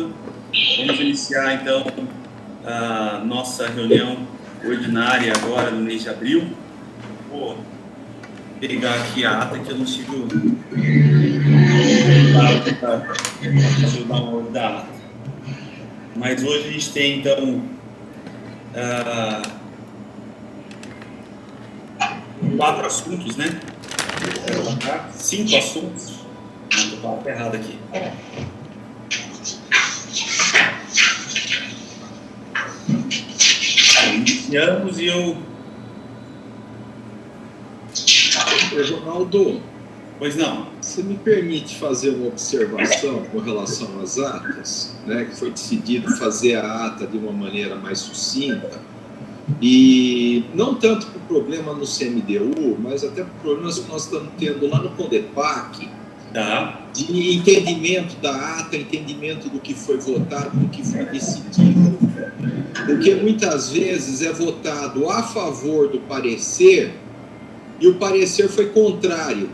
obrigado. Vamos iniciar, então, a nossa reunião ordinária agora no mês de abril. Vou pegar aqui a ata que eu não consigo fazer o download da ata. Mas hoje a gente tem, então, 4 assuntos, né? 5 assuntos. Não, estou falando errado aqui. Iniciamos e eu... Ronaldo, pois não. você me permite fazer uma observação com relação às atas, né? Que foi decidido fazer a ata de uma maneira mais sucinta, e não tanto por problema no CMDU, mas até por problemas que nós estamos tendo lá no CONDEPAC, Tá. de entendimento da ata, entendimento do que foi votado, do que foi decidido. Porque muitas vezes é votado a favor do parecer e o parecer foi contrário.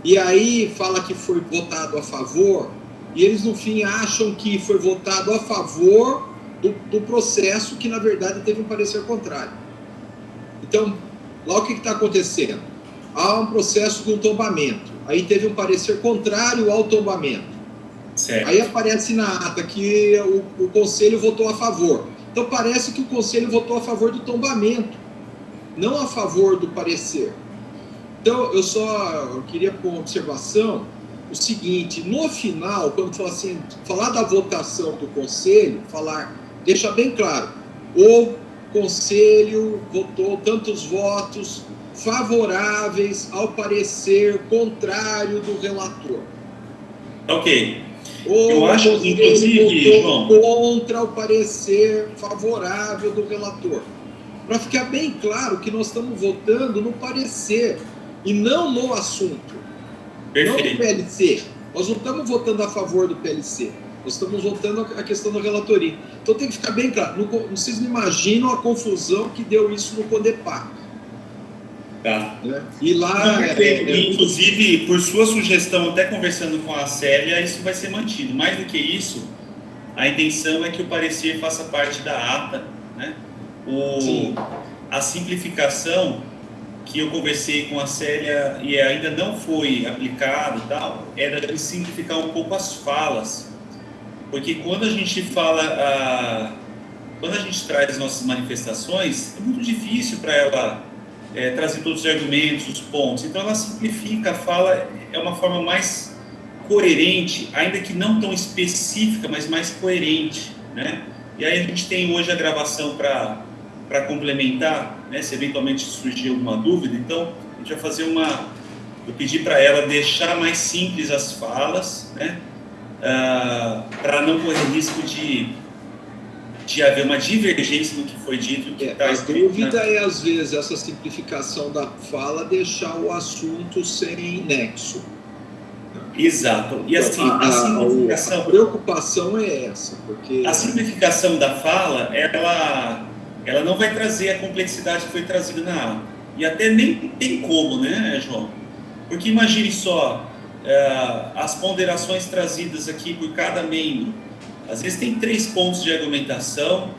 E aí fala que foi votado a favor e eles no fim acham que foi votado a favor do processo, que na verdade teve um parecer contrário. Então, lá o que está acontecendo? Há um processo de um tombamento, aí teve um parecer contrário ao tombamento. Certo. Aí aparece na ata que o conselho votou a favor. Então parece que o conselho votou a favor do tombamento, não a favor do parecer. Então eu queria pôr uma observação, o seguinte: no final, quando fala assim, falar da votação do conselho, deixa bem claro, o conselho votou tantos votos favoráveis ao parecer contrário do relator. Ok. Ou eu acho, inclusive, João, contra o parecer favorável do relator. Para ficar bem claro que nós estamos votando no parecer e não no assunto. Perfeito. Não no PLC. Nós não estamos votando a favor do PLC. Nós estamos votando a questão da relatoria. Então tem que ficar bem claro. Vocês não imaginam a confusão que deu isso no CONDEPAC. Tá. Né? E lá... inclusive, por sua sugestão, até conversando com a Célia, isso vai ser mantido. Mais do que isso, a intenção é que o parecer faça parte da ata, né? A simplificação que eu conversei com a Célia e ainda não foi aplicado, tal, era de simplificar um pouco as falas. Porque quando a gente fala, quando a gente traz as nossas manifestações, é muito difícil para ela trazer todos os argumentos, os pontos. Então ela simplifica a fala, é uma forma mais coerente, ainda que não tão específica, mas mais coerente, né? E aí a gente tem hoje a gravação para complementar, né? Se eventualmente surgir alguma dúvida, então a gente vai fazer eu pedi para ela deixar mais simples as falas, né? Para não correr risco de haver uma divergência no que foi dito. A dúvida é, às vezes, essa simplificação da fala deixar o assunto sem nexo. Exato. E assim, a preocupação é essa. Porque a simplificação da fala, ela não vai trazer a complexidade que foi trazida na ata. E até nem tem como, né, João? Porque imagine só, as ponderações trazidas aqui por cada membro. Às vezes tem 3 pontos de argumentação,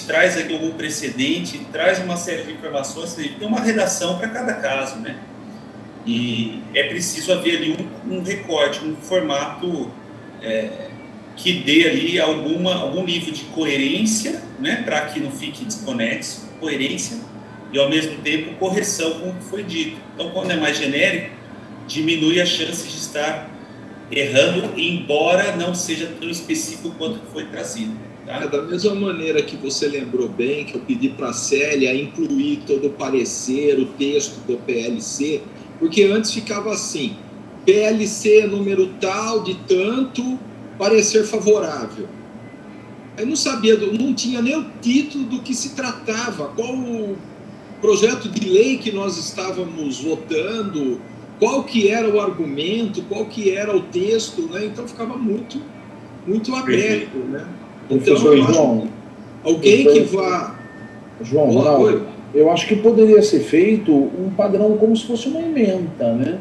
traz aqui algum precedente, traz uma série de informações, tem uma redação para cada caso, né? E é preciso haver ali um recorte, um formato que dê ali algum nível de coerência, né? Para que não fique desconexo, coerência, e ao mesmo tempo correção com o que foi dito. Então, quando é mais genérico, diminui a chance de estar errando, embora não seja tão específico quanto foi trazido. Tá? Da mesma maneira que você lembrou bem, que eu pedi para a Célia incluir todo o parecer, o texto do PLC, porque antes ficava assim, PLC número tal de tanto, parecer favorável. Eu não tinha nem o título do que se tratava, qual o projeto de lei que nós estávamos votando, qual que era o argumento, qual que era o texto, né? Então ficava muito aberto, né? Então, João, alguém que vá... João, Ronaldo, eu acho que poderia ser feito um padrão como se fosse uma ementa, né?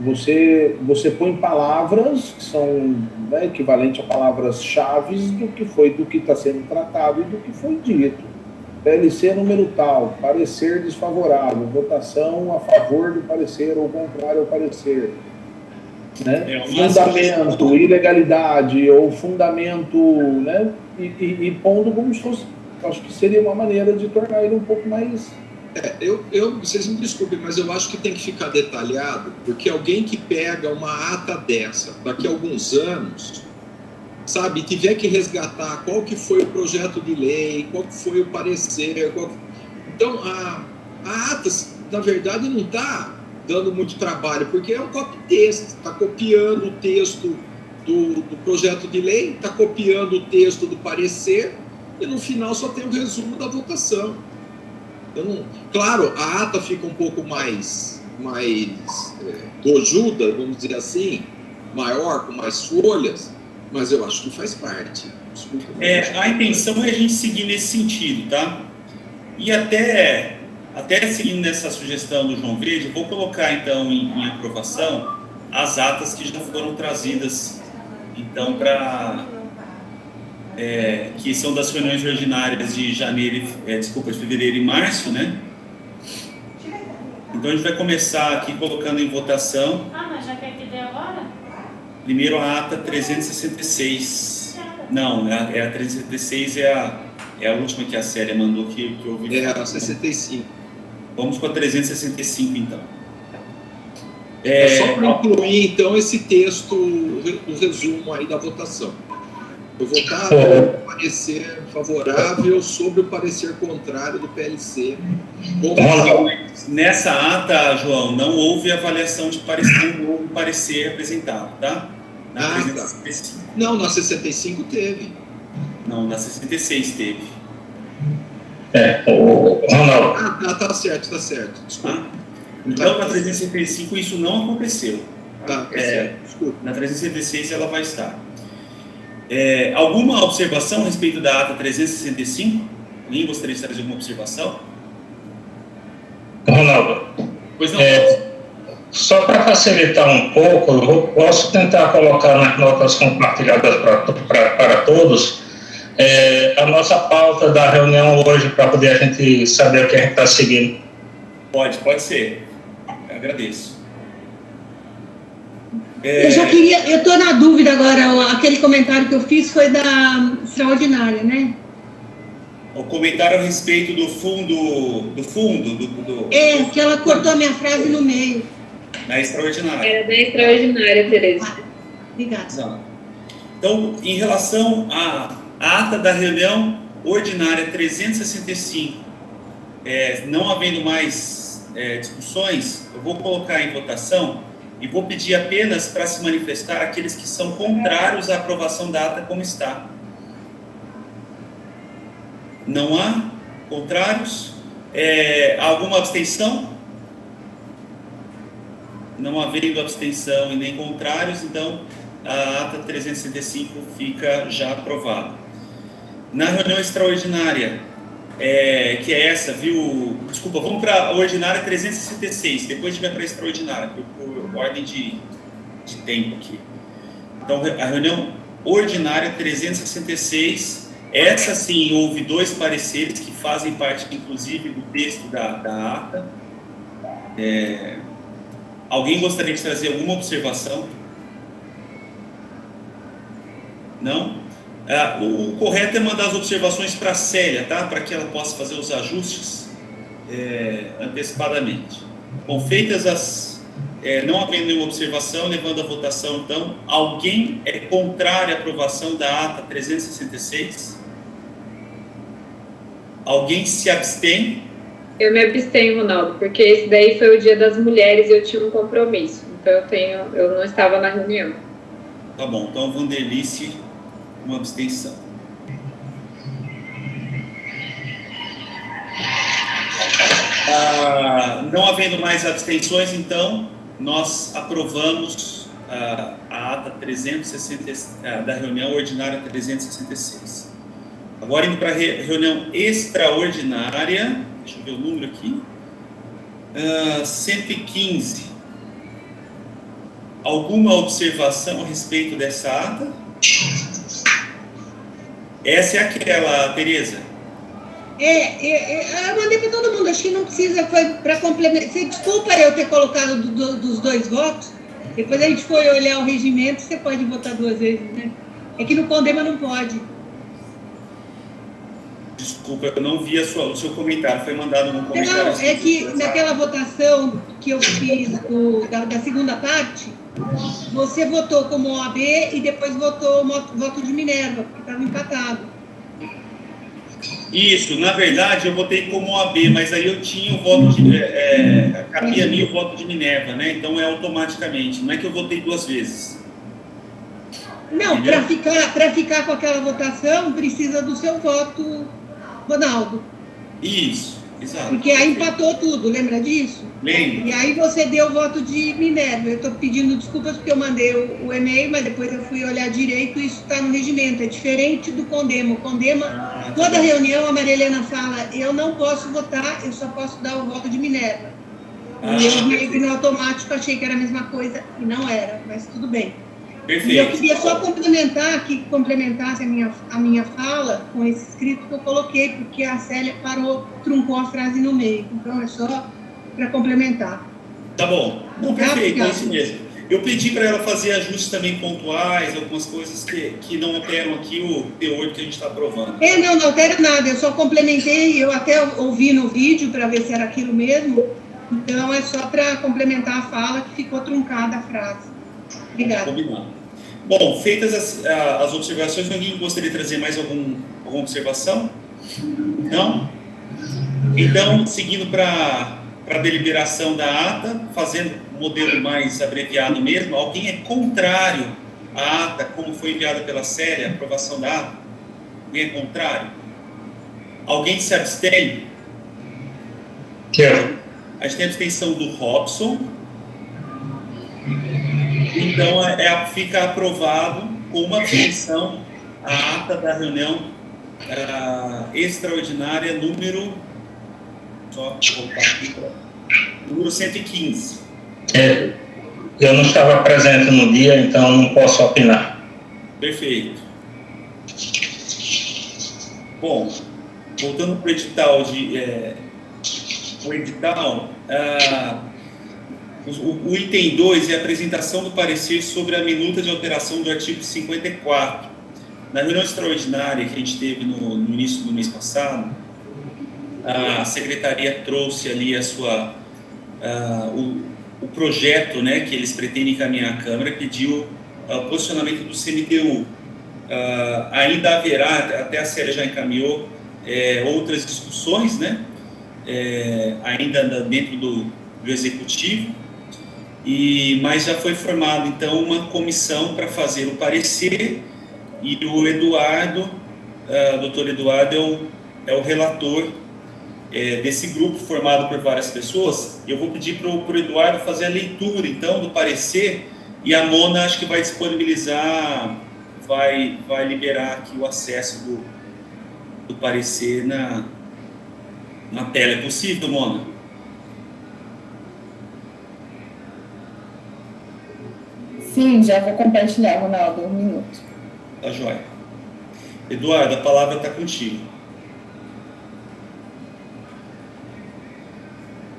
Você põe palavras que são, né, equivalentes a palavras-chave do que está sendo tratado e do que foi dito. PLC número tal, parecer desfavorável, votação a favor do parecer ou contrário ao parecer. Né? Fundamento, ilegalidade ou fundamento, né? E pondo como se fosse, acho que seria uma maneira de tornar ele um pouco mais... Vocês me desculpem, mas eu acho que tem que ficar detalhado, porque alguém que pega uma ata dessa, daqui a alguns anos, sabe, tiver que resgatar qual que foi o projeto de lei, qual que foi o parecer, então a ata, na verdade, não está dando muito trabalho, porque é um copy-texto, está copiando o texto do projeto de lei, está copiando o texto do parecer, e no final só tem o resumo da votação. Então, claro, a ata fica um pouco mais tojuda, vamos dizer assim, maior, com mais folhas, mas eu acho que faz parte. Desculpa, a intenção é a gente seguir nesse sentido, tá? E até seguindo nessa sugestão do João Verde, eu vou colocar então em aprovação as atas que já foram trazidas, então, que são das reuniões ordinárias de fevereiro e março, né? Então a gente vai começar aqui colocando em votação. Mas já quer que dê agora? Primeiro a ata 366. Não, a 366 é a última que a Célia mandou que eu ouvi. É a 65. Vamos com a 365 então. Só para incluir então esse texto, o resumo aí da votação. Eu vou votar o parecer favorável sobre o parecer contrário do PLC. Nessa ata, João, não houve avaliação de parecer, não houve parecer apresentado, tá? Tá. Não, na 65 teve. Não, na 66 teve. Ronaldo. Tá certo. Desculpa. Então, na 365 isso não aconteceu. Tá certo. Desculpa. Na 366 ela vai estar. Alguma observação a respeito da ata 365? Alguém gostaria de trazer alguma observação? Ronaldo, Pois não. só para facilitar um pouco, eu posso tentar colocar nas notas compartilhadas para todos a nossa pauta da reunião hoje, para poder a gente saber o que a gente está seguindo. Pode ser. Eu agradeço. Eu estou na dúvida agora, aquele comentário que eu fiz foi da extraordinária, né? O comentário a respeito do fundo. Que ela cortou a minha frase no meio. Na extraordinária. Era da extraordinária, Tereza. Obrigada. Então, em relação à ata da reunião ordinária 365, não havendo mais discussões, eu vou colocar em votação e vou pedir apenas para se manifestar aqueles que são contrários à aprovação da ata como está. Não há contrários? Alguma abstenção? Não havendo abstenção e nem contrários, então a ata 365 fica já aprovada. Na reunião extraordinária, que é essa, viu? Desculpa, vamos para a ordinária 366, depois a gente vai para a extraordinária, por ordem de tempo aqui. Então, a reunião ordinária 366, essa sim, houve 2 pareceres que fazem parte, inclusive, do texto da ata. Alguém gostaria de trazer alguma observação? Não? O correto é mandar as observações para a Célia, tá? Para que ela possa fazer os ajustes antecipadamente. Bom, feitas não havendo nenhuma observação, levando a votação, então, alguém é contrário à aprovação da ata 366? Alguém se abstém? Eu me abstenho, Ronaldo, porque esse daí foi o Dia das Mulheres e eu tinha um compromisso. Então eu não estava na reunião. Tá bom, então Vanderlice, uma abstenção. Não havendo mais abstenções, então, nós aprovamos a ata 360, da reunião ordinária 366. Agora, indo para a reunião extraordinária, deixa eu ver o número aqui, 115. Alguma observação a respeito dessa ata? Essa é aquela, Tereza? Eu mandei para todo mundo, acho que não precisa, foi para complementar. Você desculpa eu ter colocado dos 2 votos, depois a gente foi olhar o regimento, você pode votar 2 vezes, né? É que no Condema não pode. Desculpa, eu não vi o seu comentário, foi mandado no comentário. Não, é que naquela votação que eu fiz da segunda parte, você votou como OAB e depois votou voto de Minerva, porque estava empatado. Isso, na verdade eu votei como OAB, mas aí eu tinha o voto de... cabia a mim o voto de Minerva, né? Então é automaticamente, não é que eu votei 2 vezes. Não, para ficar com aquela votação, precisa do seu voto, Ronaldo. Isso, exato. Porque aí empatou tudo, lembra disso? Lembro. E aí você deu o voto de Minerva. Eu estou pedindo desculpas porque eu mandei o e-mail, mas depois eu fui olhar direito e isso está no regimento. É diferente do Condema. O Condema, toda reunião, a Maria Helena fala, eu não posso votar, eu só posso dar o voto de Minerva. E eu meio que no automático achei que era a mesma coisa e não era, mas tudo bem. Perfeito. E eu queria só complementasse a minha fala com esse escrito que eu coloquei, porque a Célia truncou a frase no meio. Então, é só para complementar. Tá bom. Não, perfeito, é isso mesmo. Eu pedi para ela fazer ajustes também pontuais, algumas coisas que não alteram aqui o teor que a gente está aprovando. Não altera nada, eu só complementei, eu até ouvi no vídeo para ver se era aquilo mesmo. Então, é só para complementar a fala que ficou truncada a frase. Obrigada. Combinado. Bom, feitas as observações, alguém gostaria de trazer mais alguma observação? Não? Então, seguindo para a deliberação da ata, fazendo um modelo mais abreviado mesmo, alguém é contrário à ata, como foi enviada pela Célia, a aprovação da ata? Alguém é contrário? Alguém se abstém? Eu. A gente tem a abstenção do Robson. Então, fica aprovado com uma abstenção a ata da reunião extraordinária número 115. Eu não estava presente no dia, então não posso opinar. Perfeito. Bom, voltando para o edital, o item 2 é a apresentação do parecer sobre a minuta de alteração do artigo 54. Na reunião extraordinária que a gente teve no início do mês passado, a secretaria trouxe ali o projeto, né, que eles pretendem encaminhar à Câmara, pediu o posicionamento do CNTU. Ainda haverá, até a Célia já encaminhou, outras discussões, né, ainda dentro do Executivo, mas já foi formada, então, uma comissão para fazer o parecer, e o Eduardo, doutor Eduardo, é o relator desse grupo formado por várias pessoas. Eu vou pedir para o Eduardo fazer a leitura, então, do parecer, e a Mona acho que vai disponibilizar, vai liberar aqui o acesso do parecer na tela. É possível, Mona? Sim, já vou compartilhar, Ronaldo, 1 minuto. Tá joia. Eduardo, a palavra está contigo.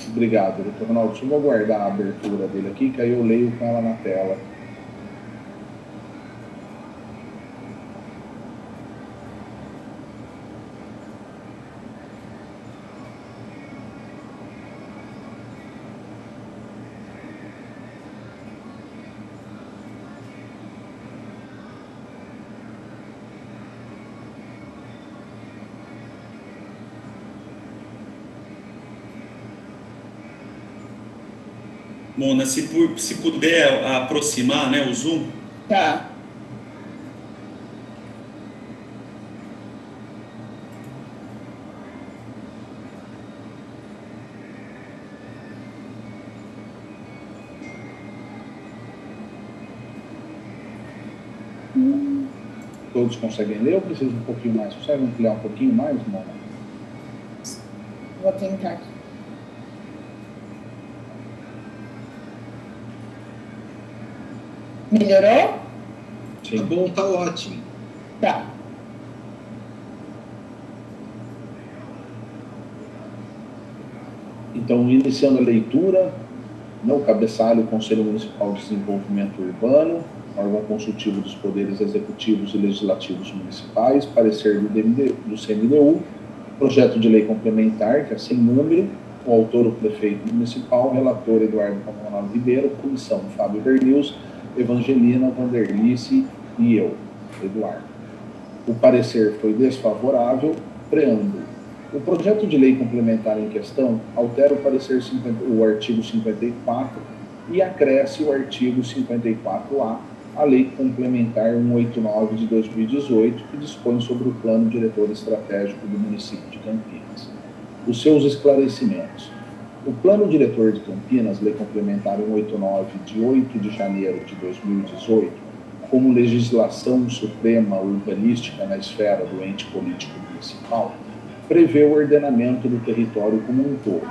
Obrigado, doutor Ronaldo. Deixa eu aguardar a abertura dele aqui, que aí eu leio com ela na tela. Mona, se puder aproximar, né, o Zoom. Tá. Todos conseguem ler ou precisa um pouquinho mais? Consegue ampliar um pouquinho mais, Mona? Vou tentar aqui. Melhorou? Tá bom, tá ótimo. Tá. Então, iniciando a leitura, o cabeçalho, o Conselho Municipal de Desenvolvimento Urbano, órgão consultivo dos poderes executivos e legislativos municipais, parecer do CMDU, projeto de lei complementar, que é sem número, o autor, o prefeito municipal, relator Eduardo Camarão Ribeiro, comissão Fábio Vernius, Evangelina, Vanderlice e eu, Eduardo. O parecer foi desfavorável. Preâmbulo. O projeto de lei complementar em questão altera o artigo 54 e acresce o artigo 54A, a Lei Complementar 189 de 2018, que dispõe sobre o Plano Diretor Estratégico do município de Campinas. Os seus esclarecimentos. O Plano Diretor de Campinas, Lei Complementar 189 de 8 de janeiro de 2018, como legislação suprema urbanística na esfera do ente político municipal, prevê o ordenamento do território como um todo,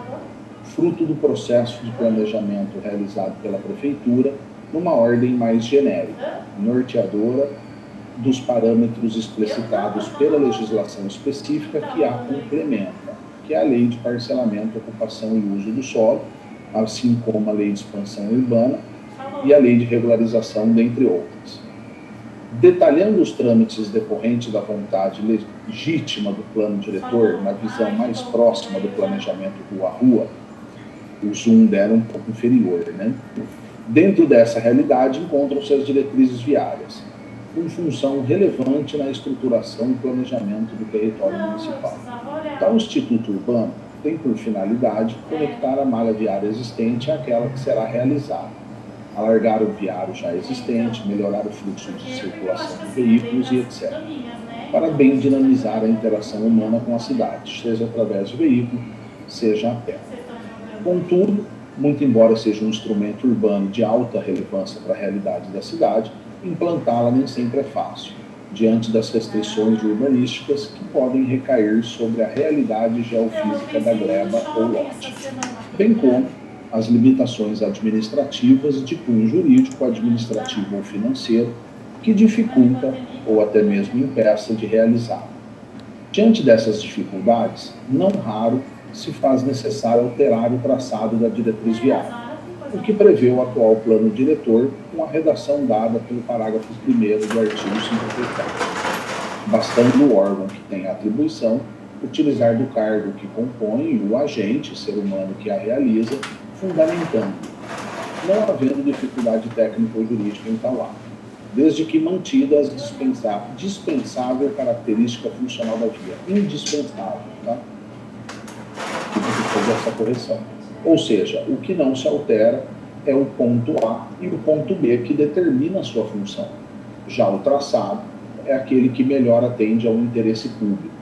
fruto do processo de planejamento realizado pela Prefeitura, numa ordem mais genérica, norteadora dos parâmetros explicitados pela legislação específica que a complementa, que é a Lei de Parcelamento, Ocupação e Uso do Solo, assim como a Lei de Expansão Urbana e a Lei de Regularização, dentre outras. Detalhando os trâmites decorrentes da vontade legítima do plano diretor, na visão mais próxima do planejamento rua a rua, o zoom dela um pouco inferior, né? Dentro dessa realidade encontram-se as diretrizes viárias, com função relevante na estruturação e planejamento do território municipal. Tal Instituto Urbano tem por finalidade conectar a malha viária existente àquela que será realizada, alargar o viário já existente, melhorar o fluxo de circulação de veículos e etc., para bem dinamizar a interação humana com a cidade, seja através de veículo, seja a pé. Contudo, muito embora seja um instrumento urbano de alta relevância para a realidade da cidade, implantá-la nem sempre é fácil, diante das restrições urbanísticas que podem recair sobre a realidade geofísica da gleba ou lote, bem como as limitações administrativas de cunho jurídico, administrativo ou financeiro que dificulta ou até mesmo impeça de realizar. Diante dessas dificuldades, não raro se faz necessário alterar o traçado da diretriz viária, o que prevê o atual plano diretor com a redação dada pelo parágrafo 1º do artigo 54, bastando o órgão que tem a atribuição utilizar do cargo que compõe o agente, ser humano que a realiza, fundamentando, não havendo dificuldade técnica ou jurídica em tal ato, desde que mantidas a dispensável característica funcional da via, indispensável, tá? Que fazer essa correção. Ou seja, o que não se altera é o ponto A e o ponto B que determina a sua função. Já o traçado é aquele que melhor atende ao interesse público,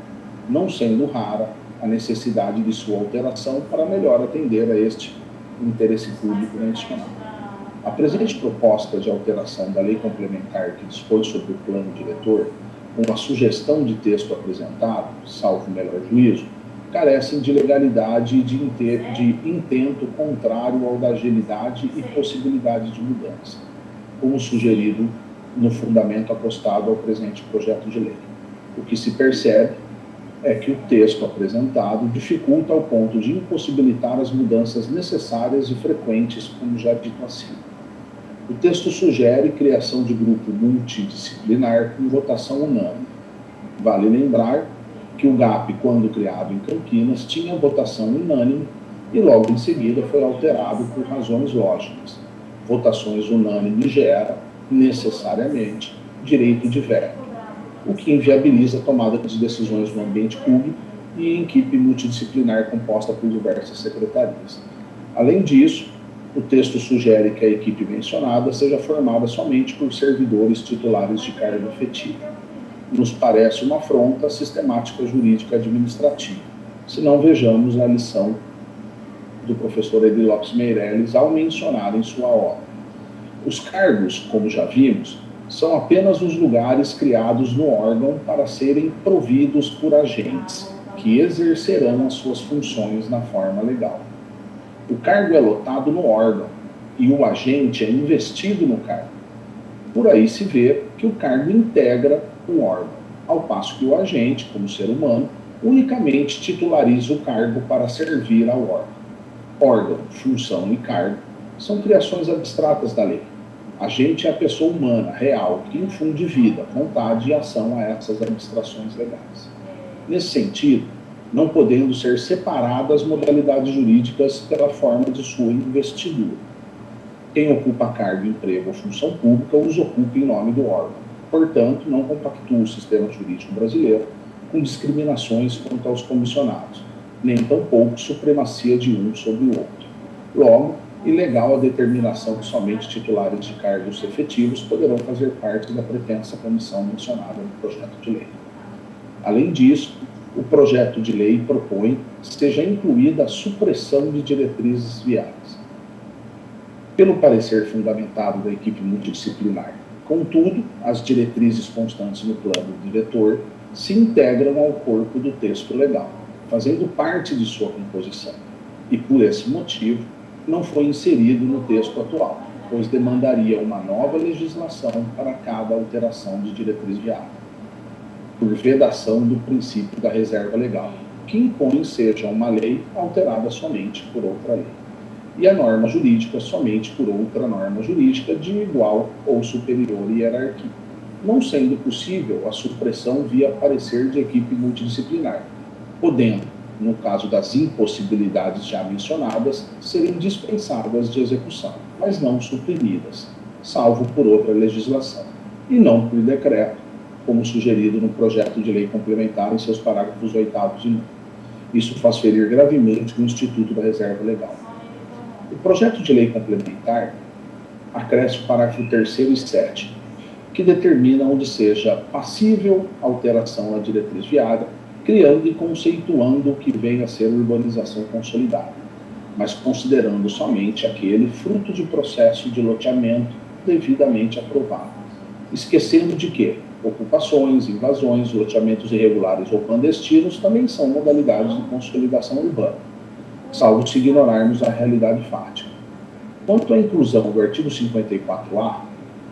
não sendo rara a necessidade de sua alteração para melhor atender a este interesse público mencionado. A presente proposta de alteração da lei complementar que dispõe sobre o plano diretor, com a sugestão de texto apresentado, salvo melhor juízo, carecem de legalidade e de intento contrário ao da agilidade e possibilidade de mudança, como sugerido no fundamento apostado ao presente projeto de lei. O que se percebe é que o texto apresentado dificulta ao ponto de impossibilitar as mudanças necessárias e frequentes, como já dito acima. O texto sugere criação de grupo multidisciplinar com votação unânime. Vale lembrar que o GAP, quando criado em Campinas, tinha votação unânime e logo em seguida foi alterado por razões lógicas. Votações unânimes gera, necessariamente, direito de veto, o que inviabiliza a tomada de decisões no ambiente público e em equipe multidisciplinar composta por diversas secretarias. Além disso, o texto sugere que a equipe mencionada seja formada somente por servidores titulares de cargo efetivo. Nos parece uma afronta à sistemática jurídica administrativa, se não vejamos a lição do professor Edi Lopes Meirelles ao mencionar em sua obra. Os cargos, como já vimos, são apenas os lugares criados no órgão para serem providos por agentes, que exercerão as suas funções na forma legal. O cargo é lotado no órgão e o agente é investido no cargo. por aí se vê que o cargo integra um órgão, ao passo que o agente, como ser humano, unicamente titulariza o cargo para servir ao órgão. Órgão, função e cargo são criações abstratas da lei. Agente é a pessoa humana, real, que infunde vida, vontade e ação a essas abstrações legais. Nesse sentido, não podendo ser separadas modalidades jurídicas pela forma de sua investidura. Quem ocupa cargo, emprego ou função pública os ocupa em nome do órgão. Portanto, não compactua o sistema jurídico brasileiro com discriminações quanto aos comissionados, nem tampouco supremacia de um sobre o outro. Logo, ilegal a determinação que somente titulares de cargos efetivos poderão fazer parte da pretensa comissão mencionada no projeto de lei. Além disso, o projeto de lei propõe que seja incluída a supressão de diretrizes viárias, pelo parecer fundamentado da equipe multidisciplinar. Contudo, as diretrizes constantes no plano diretor se integram ao corpo do texto legal, fazendo parte de sua composição, e por esse motivo não foi inserido no texto atual, pois demandaria uma nova legislação para cada alteração de diretriz viária, por vedação do princípio da reserva legal, que impõe seja uma lei alterada somente por outra lei, e a norma jurídica somente por outra norma jurídica de igual ou superior hierarquia, não sendo possível a supressão via parecer de equipe multidisciplinar, podendo, no caso das impossibilidades já mencionadas, serem dispensadas de execução, mas não suprimidas, salvo por outra legislação, e não por decreto, como sugerido no projeto de lei complementar em seus parágrafos 8º e 9º. Isso faz ferir gravemente o Instituto da Reserva Legal. O projeto de lei complementar acresce o parágrafo 3º e 7º, que determina onde seja passível alteração à diretriz viária, criando e conceituando o que vem a ser urbanização consolidada, mas considerando somente aquele fruto de processo de loteamento devidamente aprovado, esquecendo de que ocupações, invasões, loteamentos irregulares ou clandestinos também são modalidades de consolidação urbana, salvo se ignorarmos a realidade fática. Quanto à inclusão do artigo 54A,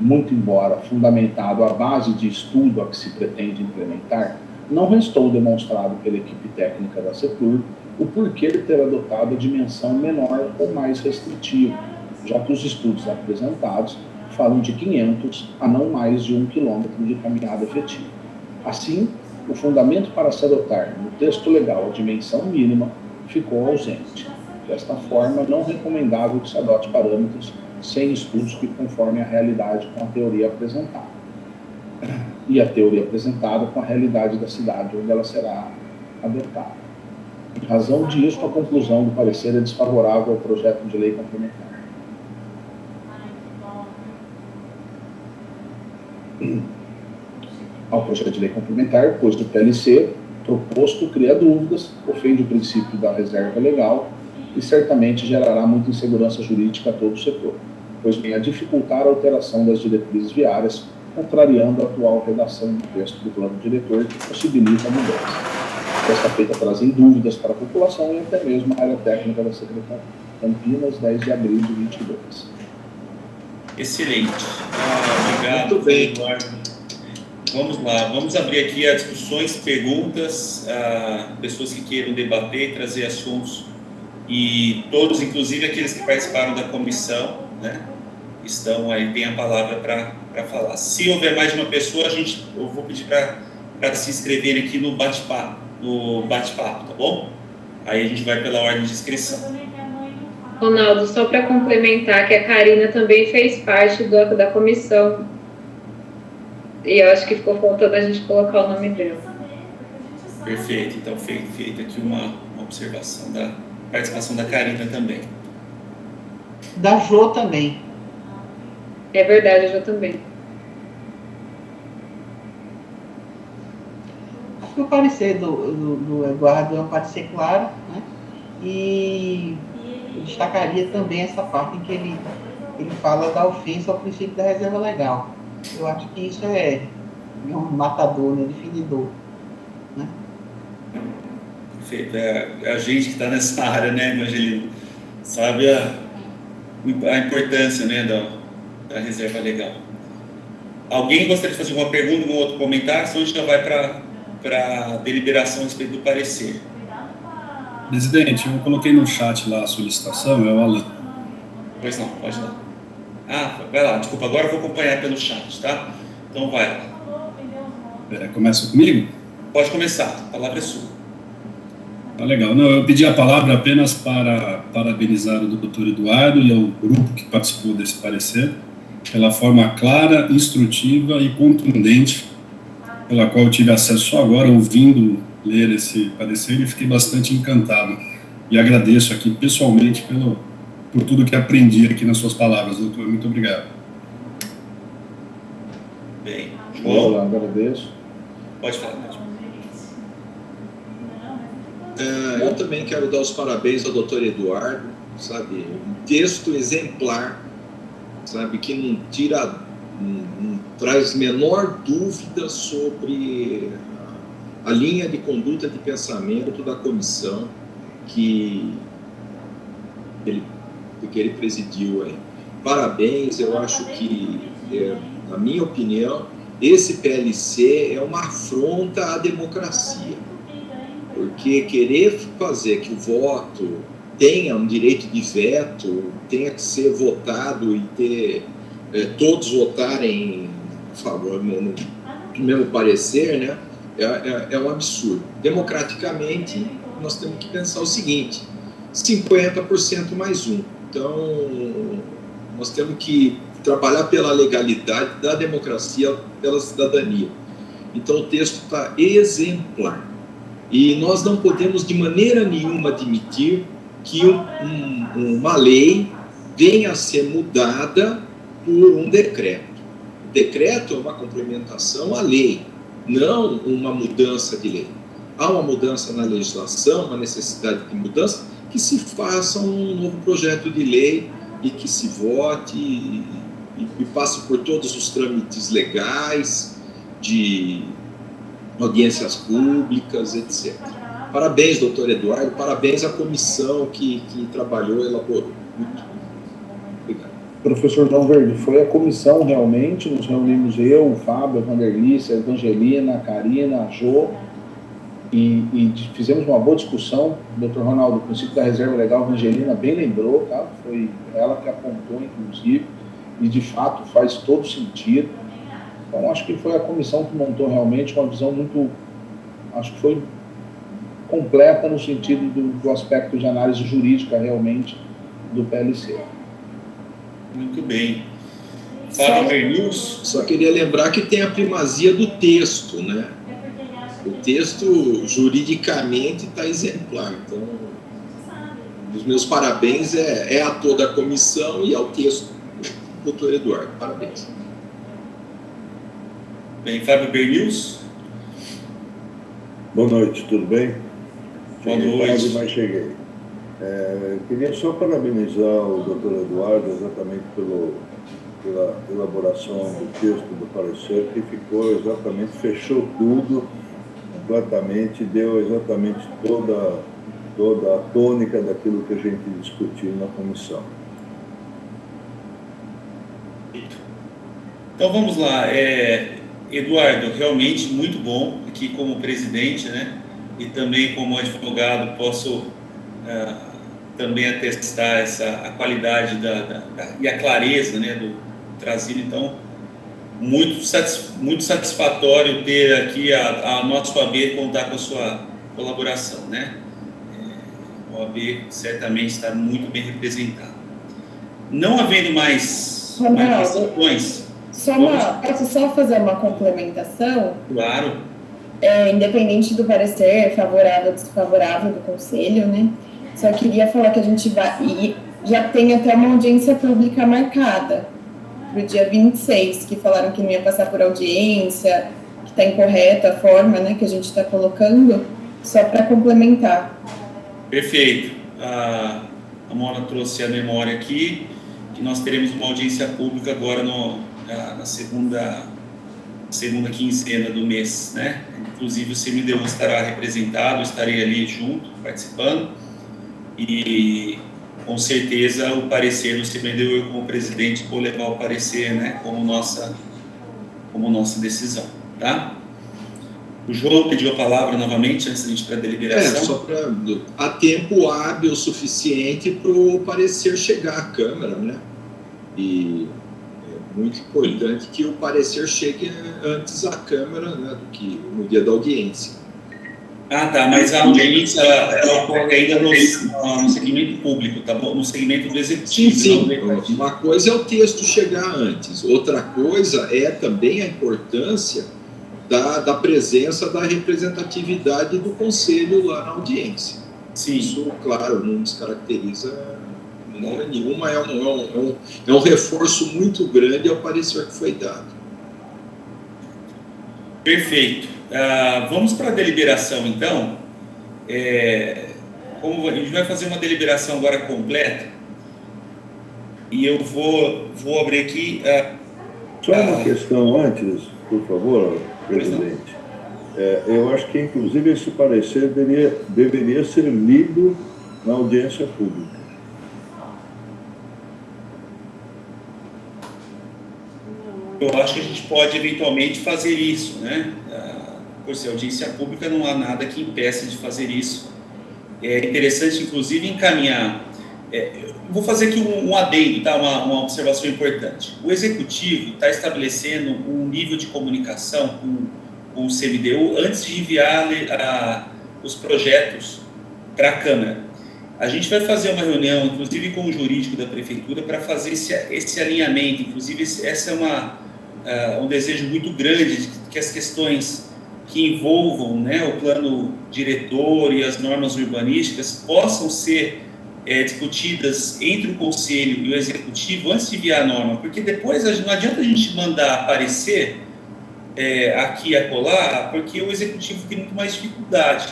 muito embora fundamentado à base de estudo a que se pretende implementar, não restou demonstrado pela equipe técnica da CETUR o porquê de ter adotado a dimensão menor ou mais restritiva, já que os estudos apresentados falam de 500 a não mais de 1 quilômetro de caminhada efetiva. Assim, o fundamento para se adotar no texto legal a dimensão mínima ficou ausente. Desta forma, não recomendável que se adote parâmetros sem estudos que conformem a realidade com a teoria apresentada, e a teoria apresentada com a realidade da cidade onde ela será adotada. Em razão disso, a conclusão do parecer é desfavorável ao projeto de lei complementar. Ao projeto de lei complementar, pois do PLC proposto cria dúvidas, ofende o princípio da reserva legal e certamente gerará muita insegurança jurídica a todo o setor, pois vem a dificultar a alteração das diretrizes viárias, contrariando a atual redação do texto do plano diretor que possibilita a mudança. Esta feita trazem dúvidas para a população e até mesmo a área técnica da Secretaria. Campinas, 10 de abril de 22. Excelente. Obrigado, muito bem, Eduardo. Vamos lá, vamos abrir aqui as discussões, perguntas, pessoas que queiram debater, trazer assuntos, e todos, inclusive aqueles que participaram da comissão, né, estão aí, tem a palavra para falar. Se houver mais de uma pessoa, eu vou pedir para se inscreverem aqui no bate-papo, tá bom? Aí a gente vai pela ordem de inscrição. Ronaldo, só para complementar que a Karina também fez parte da comissão. E eu acho que ficou faltando a gente colocar o nome dela. Perfeito, então feita aqui uma observação da participação da Karina também. Da Jo também. É verdade, a Jo também. Acho que o parecer do Eduardo é um parecer claro, né? E eu destacaria também essa parte em que ele fala da ofensa ao princípio da reserva legal. Eu acho que isso é um matador, né, definidor, né? Perfeito. É a gente que está nessa área, né, Evangelino? Sabe a importância, né, da reserva legal. Alguém gostaria de fazer alguma pergunta, algum outro comentário? Senão a gente já vai para a deliberação a respeito do parecer. Presidente, eu coloquei no chat lá a solicitação, é o Alan. Pois não, pode dar. Ah, vai lá, desculpa, agora eu vou acompanhar pelo chat, tá? Então vai lá. Começa comigo? Pode começar, a palavra é sua. Tá legal. Não, eu pedi a palavra apenas para parabenizar o doutor Eduardo e ao grupo que participou desse parecer, pela forma clara, instrutiva e contundente, pela qual eu tive acesso só agora, ouvindo ler esse parecer, e fiquei bastante encantado. E agradeço aqui pessoalmente por tudo que aprendi aqui nas suas palavras, doutor. Muito obrigado. Bem, João, agradeço. Pode falar, pode. Eu também quero dar os parabéns ao doutor Eduardo, sabe? Um texto exemplar, sabe? Que não tira, não traz menor dúvida sobre a linha de conduta de pensamento da comissão que ele presidiu aí. Parabéns, eu acho que, na minha opinião, esse PLC é uma afronta à democracia, porque querer fazer que o voto tenha um direito de veto, tenha que ser votado e ter todos votarem a favor no mesmo parecer, né? É um absurdo. Democraticamente, nós temos que pensar o seguinte: 50% mais um. Então, nós temos que trabalhar pela legalidade da democracia, pela cidadania. Então, o texto está exemplar. E nós não podemos, de maneira nenhuma, admitir que uma lei venha a ser mudada por um decreto. O decreto é uma complementação à lei, não uma mudança de lei. Há uma mudança na legislação, uma necessidade de mudança, que se faça um novo projeto de lei e que se vote e passe por todos os trâmites legais, de audiências públicas, etc. Parabéns, doutor Eduardo, parabéns à comissão que trabalhou e elaborou. Muito obrigado. Professor João Verde, foi a comissão realmente, nos reunimos eu, o Fábio, a Vanderlice, a Evangelina, a Karina, a Jo, e fizemos uma boa discussão. O doutor Ronaldo, o princípio da reserva legal, a Evangelina bem lembrou, tá? Foi ela que apontou, inclusive, e de fato faz todo sentido. Então, acho que foi a comissão que montou realmente uma visão muito, acho que foi completa no sentido do aspecto de análise jurídica realmente do PLC. Muito bem. Fábio Bernils. Só queria lembrar que tem a primazia do texto, né? O texto juridicamente está exemplar. Então, os meus parabéns a toda a comissão e ao texto do doutor Eduardo. Parabéns. Bem, Fábio Bernils. Boa noite, tudo bem? Boa noite. Mas cheguei. Queria só parabenizar o doutor Eduardo exatamente pela elaboração do texto do parecer, que ficou exatamente, fechou tudo completamente, deu exatamente toda a tônica daquilo que a gente discutiu na comissão. Então vamos lá. Eduardo, realmente muito bom aqui como presidente, né? E também como advogado posso também atestar a qualidade e a clareza, né, do trazido. Então, muito satisfatório ter aqui a nossa OAB contar com a sua colaboração, né? A OAB certamente está muito bem representada. Não havendo mais questões... Posso só fazer uma complementação? Claro. Independente do parecer favorável ou desfavorável do Conselho, né? Só queria falar que a gente vai... E já tem até uma audiência pública marcada para o dia 26, que falaram que não ia passar por audiência, que está incorreta a forma, né, que a gente está colocando, só para complementar. Perfeito. A Mona trouxe a memória aqui, que nós teremos uma audiência pública agora na segunda quinzena do mês, né? Inclusive o CMDU estará representado, estarei ali junto, participando, e com certeza o parecer do CMDU, eu como presidente vou levar o parecer, né, como como nossa decisão, tá? O João pediu a palavra novamente antes da gente ir para a deliberação. Só para há tempo hábil suficiente para o parecer chegar à Câmara, né? E é muito importante que o parecer chegue antes à Câmara, né, do que no dia da audiência. Ah, tá, mas a audiência ela ocorre ainda no segmento público, tá bom? No segmento do executivo. Sim. Uma coisa é o texto chegar antes, outra coisa é também a importância da presença da representatividade do Conselho lá na audiência. Sim. Isso, claro, não descaracteriza nenhuma, é um reforço muito grande ao parecer que foi dado. Perfeito. Vamos para a deliberação, então. Como a gente vai fazer uma deliberação agora completa, e eu vou abrir aqui... Só uma questão antes, por favor, presidente. Eu acho que, inclusive, esse parecer deveria ser lido na audiência pública. Eu acho que a gente pode, eventualmente, fazer isso, né? Por ser audiência pública, não há nada que impeça de fazer isso. É interessante, inclusive, encaminhar... vou fazer aqui um adendo, tá? Uma observação importante. O Executivo está estabelecendo um nível de comunicação com o CMDU antes de enviar os projetos para a Câmara. A gente vai fazer uma reunião, inclusive com o jurídico da Prefeitura, para fazer esse alinhamento. Inclusive, essa é um desejo muito grande de que as questões que envolvam, né, o plano diretor e as normas urbanísticas possam ser discutidas entre o Conselho e o Executivo antes de enviar a norma, porque depois não adianta a gente mandar aparecer aqui e acolá, porque o Executivo tem muito mais dificuldade.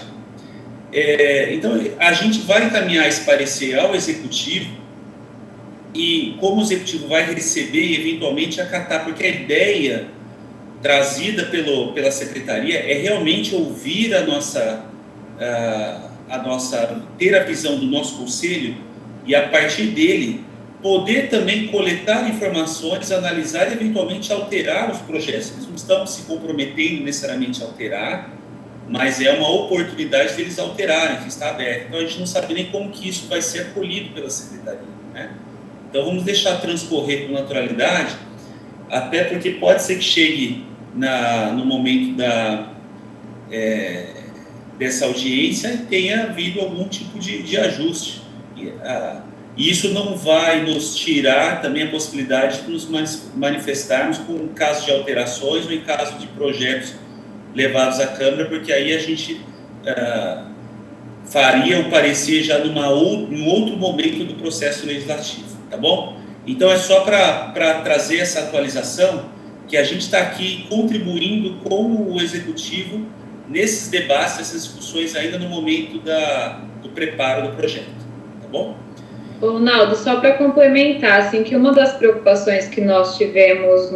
Então, a gente vai encaminhar esse parecer ao Executivo e como o Executivo vai receber e eventualmente acatar, porque a ideia trazida pela Secretaria é realmente ouvir ter a visão do nosso Conselho e, a partir dele, poder também coletar informações, analisar e, eventualmente, alterar os projetos. Eles não estão se comprometendo necessariamente a alterar, mas é uma oportunidade deles alterarem, que está aberta. Então, a gente não sabe nem como que isso vai ser acolhido pela Secretaria, né? Então, vamos deixar transcorrer com naturalidade, até porque pode ser que chegue no momento dessa audiência e tenha havido algum tipo de ajuste. E isso não vai nos tirar também a possibilidade de nos manifestarmos com casos de alterações ou em caso de projetos levados à Câmara, porque aí a gente faria o parecer já num outro momento do processo legislativo, tá bom? Então, é só para trazer essa atualização que a gente está aqui contribuindo com o Executivo nesses debates, essas discussões ainda no momento do preparo do projeto, tá bom? Ronaldo, só para complementar, assim, que uma das preocupações que nós tivemos